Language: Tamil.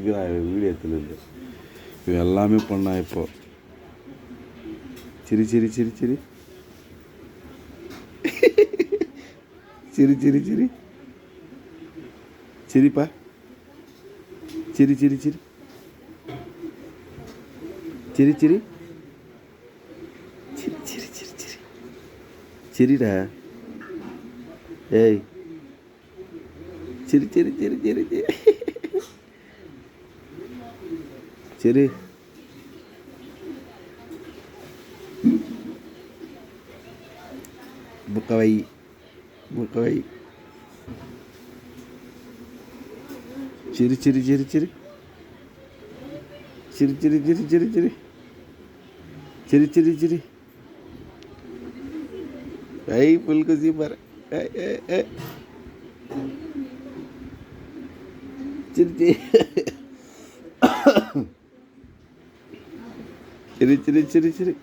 சிரிக்கிறான் வீடியோத்தில் இல்லை. இவன் எல்லாமே பண்ணான். இப்போ சிரி சிரி சிரி சிரி சிரி சிரி சிரி சிரிப்பா சிரி சிரி சிரி சிரி சிரி சிரி சிரி சிரி சிரி சிரிடா. ஏய் சிரி சிரி சிரி சிரி சிரி சரி. புக்கவை புக்கவை சிரி சிரி சிரி சிரி சிரி சிரி சிரி சிரி சிரி சிரி சிரி சிரி ஐ புல் குசி பாரு. சிரி சிரி சிரி சிரி சிரி சிரி